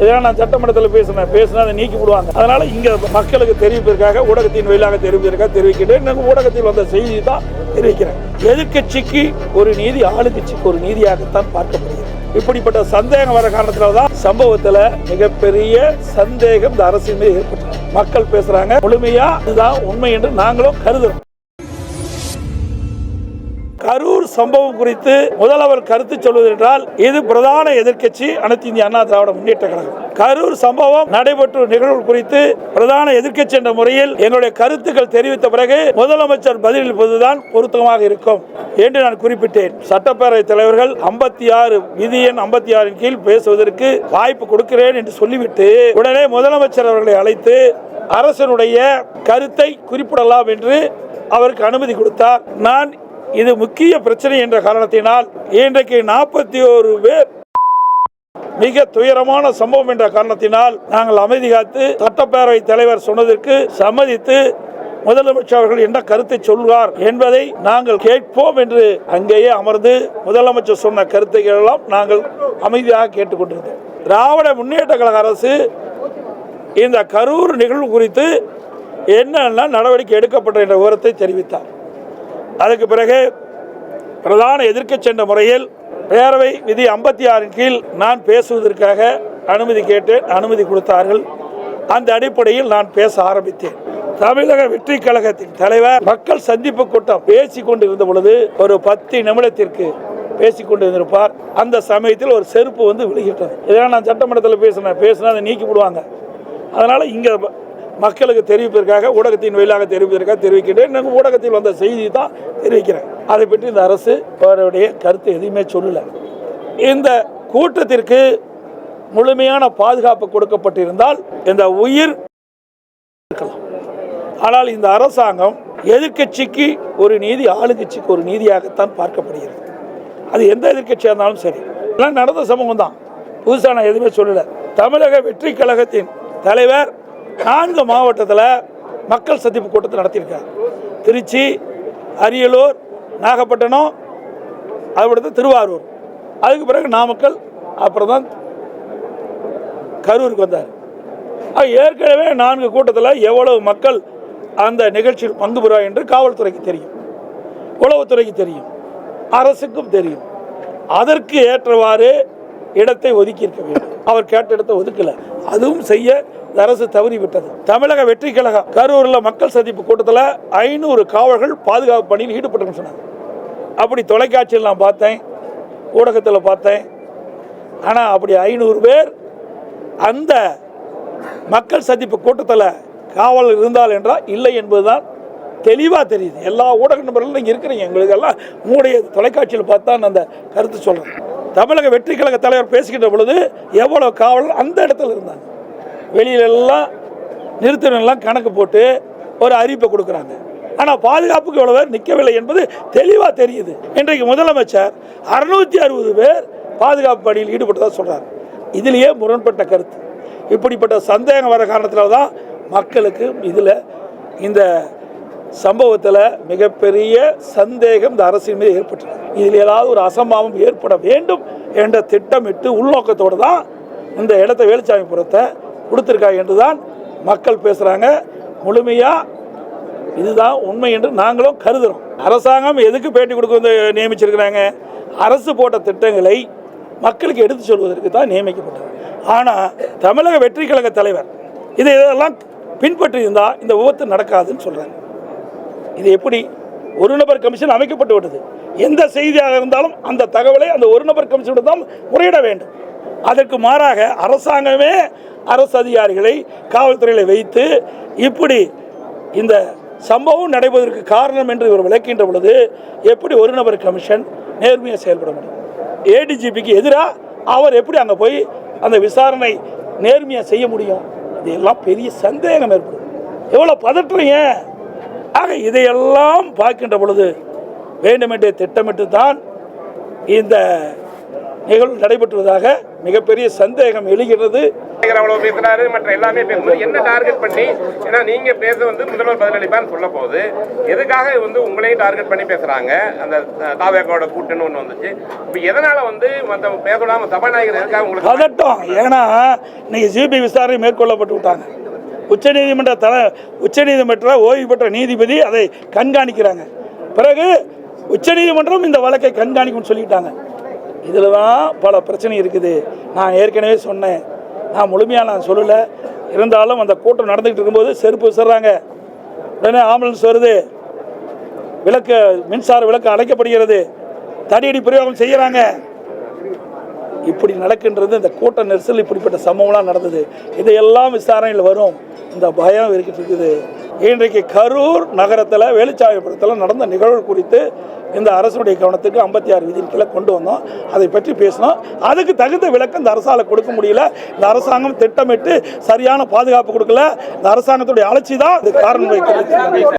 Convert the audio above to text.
இதெல்லாம் நான் சட்டமன்றத்தில் பேசினா அதை நீக்கி விடுவாங்க. அதனால இங்க மக்களுக்கு தெரிவிப்பதற்காக ஊடகத்தின் வழியாக தெரிவிக்கிறேன். ஊடகத்தில் வந்த செய்தி தான் தெரிவிக்கிறேன். எதிர்கட்சிக்கு ஒரு நீதி, ஆளுங்கட்சிக்கு ஒரு நீதியாகத்தான் பார்க்கப்படுகிறது. இப்படிப்பட்ட சந்தேகம் வர காரணத்தினால்தான் சம்பவத்தில் மிகப்பெரிய சந்தேகம் இந்த அரசின் மீது ஏற்பட்டது. மக்கள் பேசுறாங்க, முழுமையா இதுதான் உண்மை என்று நாங்களும் கருதுறோம். கரூர் சம்பவம் குறித்து முதல்வர் கருத்து சொல்வது என்றால் இது பிரதான எதிர்க்கட்சி அனைத்து இந்திய அண்ணா திராவிட முன்னேற்ற கழகம். கரூர் சம்பவம் நடைபெற்ற நிகழ்வு குறித்து பிரதான எதிர்க்கட்சி என்ற முறையில் எங்களுடைய கருத்துக்கள் தெரிவித்த பிறகு முதலமைச்சர் பதிலளிப்பதுதான் பொருத்தமாக இருக்கும் என்று நான் குறிப்பிட்டேன். சட்டப்பேரவை தலைவர்கள் 56 விதி எண் 56 கீழ் பேசுவதற்கு வாய்ப்பு கொடுக்கிறேன் என்று சொல்லிவிட்டு உடனே முதலமைச்சர் அவர்களை அழைத்து அரசனுடைய கருத்தை குறிப்பிடலாம் என்று அவருக்கு அனுமதி கொடுத்தார். நான் இது முக்கிய பிரச்சனை என்ற காரணத்தினால் இன்றைக்கு 41 பேர் மிக துயரமான சம்பவம் என்ற காரணத்தினால் நாங்கள் அமைதி காத்து சட்டப்பேரவை தலைவர் சொன்னதற்கு சம்மதித்து முதலமைச்சர் அவர்கள் என்ன கருத்தை சொல்வார் என்பதை நாங்கள் கேட்போம் என்று அங்கேயே அமர்ந்து முதலமைச்சர் சொன்ன கருத்துக்கள் எல்லாம் நாங்கள் அமைதியாக கேட்டுக்கொண்டிருந்தோம். திராவிட முன்னேற்ற கழக அரசு இந்த கரூர் நிகழ்வு குறித்து என்னென்ன நடவடிக்கை எடுக்கப்பட்ட என்ற விவரத்தை தெரிவித்தார். அதுக்கு பிறகு பிரதான எதிர்க்கட்சி என்ற முறையில் பேரவை விதி 56 கீழ் நான் பேசுவதற்காக அனுமதி கேட்டேன். அனுமதி கொடுத்தார்கள். அந்த அடிப்படையில் நான் பேச ஆரம்பித்தேன். தமிழக வெற்றி கழகத்தின் தலைவர் மக்கள் சந்திப்பு கூட்டம் பேசிக் கொண்டிருந்த பொழுது ஒரு 10 நிமிடத்திற்கு பேசிக் கொண்டிருந்திருப்பார். அந்த சமயத்தில் ஒரு செருப்பு வந்து விழுகிட்டது. இதெல்லாம் நான் சட்டமன்றத்தில் பேசினா அதை நீக்கி விடுவாங்க. அதனால இங்க மக்களுக்கு தெரிவிப்பதற்காக ஊடகத்தின் வழியாக தெரிவிக்கிறேன். ஊடகத்தில் வந்த செய்தி தான் தெரிவிக்கிறேன். அதை பற்றி இந்த அரசு அவருடைய கருத்து எதுவுமே சொல்லல. இந்த கூட்டத்திற்கு முழுமையான பாதுகாப்பு கொடுக்கப்பட்டிருந்தால் இந்த உயிர் இருக்கலாம். ஆனால் இந்த அரசாங்கம் எதிர்கட்சிக்கு ஒரு நீதி, ஆளுங்கட்சிக்கு ஒரு நீதியாகத்தான் பார்க்கப்படுகிறது. அது எந்த எதிர்கட்சியாக இருந்தாலும் சரி. எல்லாம் நடந்த சம்பவம் தான், புதுசாக நான் எதுவுமே சொல்லல. தமிழக வெற்றி கழகத்தின் தலைவர் 4 மாவட்டத்தில் மக்கள் சந்திப்பு கூட்டத்தை நடத்தியிருக்கார். திருச்சி, அரியலூர், நாகப்பட்டினம், அதுபடுத்து திருவாரூர், அதுக்கு பிறகு நாமக்கல், அப்புறம் தான் கரூருக்கு வந்தார். ஏற்கனவே 4 கூட்டத்தில் எவ்வளவு மக்கள் அந்த நிகழ்ச்சியில் பங்கு பெறுவார் என்று காவல்துறைக்கு தெரியும், உளவுத்துறைக்கு தெரியும், அரசுக்கும் தெரியும். அதற்கு ஏற்றவாறு இடத்தை ஒதுக்கி இருக்க வேண்டும். அவர் கேட்ட இடத்தை ஒதுக்கல. அதுவும் செய்ய அரசு தவறிவிட்டது. தமிழக வெற்றி கழகம் கரூரில் மக்கள் சந்திப்பு கூட்டத்தில் 500 காவலர்கள் பாதுகாப்பு பணியில் ஈடுபட்டு சொன்னாங்க. அப்படி தொலைக்காட்சியில் நான் பார்த்தேன், ஊடகத்தில் பார்த்தேன். ஆனால் அப்படி 500 பேர் அந்த மக்கள் சந்திப்பு கூட்டத்தில் காவல் இருந்தால் என்றால் இல்லை என்பதுதான் தெளிவாக தெரியுது. எல்லா ஊடக நபர்களும் நீங்கள் இருக்கிறீங்க, எங்களுக்கெல்லாம் உங்களுடைய தொலைக்காட்சியில் பார்த்தா நான் அந்த கருத்து சொல்கிறேன். தமிழக வெற்றி கழக தலைவர் பேசுகின்ற பொழுது எவ்வளோ காவலர் அந்த இடத்துல இருந்தாங்க. வெளியிலெல்லாம் நிறுத்தினெல்லாம் கணக்கு போட்டு ஒரு அறிவிப்பை கொடுக்குறாங்க. ஆனால் பாதுகாப்புக்கு எவ்வளோ பேர் நிற்கவில்லை என்பது தெளிவாக தெரியுது. இன்றைக்கு முதலமைச்சர் 660 பேர் பாதுகாப்பு பணியில் ஈடுபட்டதாக சொல்கிறார். இதிலேயே முரண்பட்ட கருத்து. இப்படிப்பட்ட சந்தேகம் வர காரணத்தினால தான் மக்களுக்கு இதில் இந்த சம்பவத்தில் மிகப்பெரிய சந்தேகம் இந்த அரசின் மீது ஏற்பட்டது. இதில் ஏதாவது ஒரு அசம்பாவம் ஏற்பட வேண்டும் என்ற திட்டமிட்டு உள்நோக்கத்தோடு தான் இந்த இடத்த வேலுச்சாமிபுரத்தை கொடுத்துருக்காங்க என்று தான் மக்கள் பேசுகிறாங்க. முழுமையாக இதுதான் உண்மை என்று நாங்களும் கருதுகிறோம். அரசாங்கம் எதுக்கு பேட்டி கொடுக்க நியமிச்சிருக்கிறாங்க? அரசு போட்ட திட்டங்களை மக்களுக்கு எடுத்து சொல்வதற்கு தான் நியமிக்கப்பட்டது. ஆனால் தமிழக வெற்றி கழக தலைவர் இதெல்லாம் பின்பற்றி இருந்தால் இந்த விபத்து நடக்காதுன்னு சொல்கிறாங்க. இது எப்படி? ஒரு நபர் கமிஷன் அமைக்கப்பட்டு விட்டது. எந்த செய்தியாக இருந்தாலும் அந்த தகவலை அந்த ஒரு நபர் கமிஷன் தான் முறையிட வேண்டும். அதற்கு மாறாக அரசாங்கமே அரசு அதிகாரிகளை காவல்துறையில் வைத்து இப்படி இந்த சம்பவம் நடைபெறுவதற்கு காரணம் என்று இவர் விளக்கின்ற பொழுது எப்படி ஒரு நபர் கமிஷன் நேர்மையாக செயல்பட முடியும்? ஏடிஜிபிக்கு எதிராக அவர் எப்படி அங்கே போய் அந்த விசாரணை நேர்மையாக செய்ய முடியும்? இதெல்லாம் பெரிய சந்தேகம் ஏற்படும். எவ்வளோ பதற்றீங்க. ஆக இதையெல்லாம் பார்க்கின்ற பொழுது வேண்டுமென்றே திட்டமிட்டு தான் இந்த நிகழ்வு நடைபெற்றுவதாக மிகப்பெரிய சந்தேகம் எழுகிறது. அவ்வளவு பேசுறாரு, மற்ற எல்லாமே பேசும்போது என்ன டார்கெட் பண்ணி, ஏன்னா நீங்க பேச முதல்வர் பதிலளிப்பான்னு சொல்ல போகுது, எதுக்காக உங்களையும் டார்கெட் பண்ணி பேசுறாங்க? அந்த தாவேக்காவோட கூட்டணி ஒன்று வந்துச்சு, இப்போ எதனால மற்ற பேசலாம சபாநாயகர் எதுக்காக உங்களுக்கு பதட்டம்? ஏன்னா இன்னைக்கு சிபிஐ விசாரணை மேற்கொள்ளப்பட்டு விட்டாங்க. உச்சநீதிமன்ற ஓய்வு பெற்ற நீதிபதி அதை கண்காணிக்கிறாங்க. பிறகு உச்சநீதிமன்றம் இந்த வழக்கை கண்காணிக்கும்னு சொல்லிட்டாங்க. இதில் தான் பல பிரச்சனை இருக்குது. நான் ஏற்கனவே சொன்னேன், நான் முழுமையாக நான் சொல்லலை. இருந்தாலும் அந்த கூட்டம் நடந்துக்கிட்டு இருக்கும்போது செருப்பு விசுறாங்க, உடனே ஆம்புலன்ஸ் வருது, விளக்கு மின்சார விளக்கு அணைக்கப்படுகிறது, தடியடி பிரயோகம் செய்கிறாங்க. இப்படி நடக்கின்றது. இந்த கூட்ட நெரிசல் இப்படிப்பட்ட சம்பவம்லாம் நடந்தது. இதையெல்லாம் விசாரணையில் வரும். இந்த பயம் இருக்குது. இன்றைக்கு கரூர் நகரத்தில் வேலுச்சாமிபுரத்தில் நடந்த நிகழ்வு குறித்து இந்த அரசுடைய கவனத்துக்கு 56 விதியின் கீழே கொண்டு வந்தோம். அதை பற்றி பேசினோம். அதுக்கு தகுந்த விளக்கம் இந்த அரசால் கொடுக்க முடியல. இந்த அரசாங்கம் திட்டமிட்டு சரியான பாதுகாப்பு கொடுக்கல. இந்த அரசாங்கத்துடைய அலட்சி தான் இது காரணம் வைக்கிறது.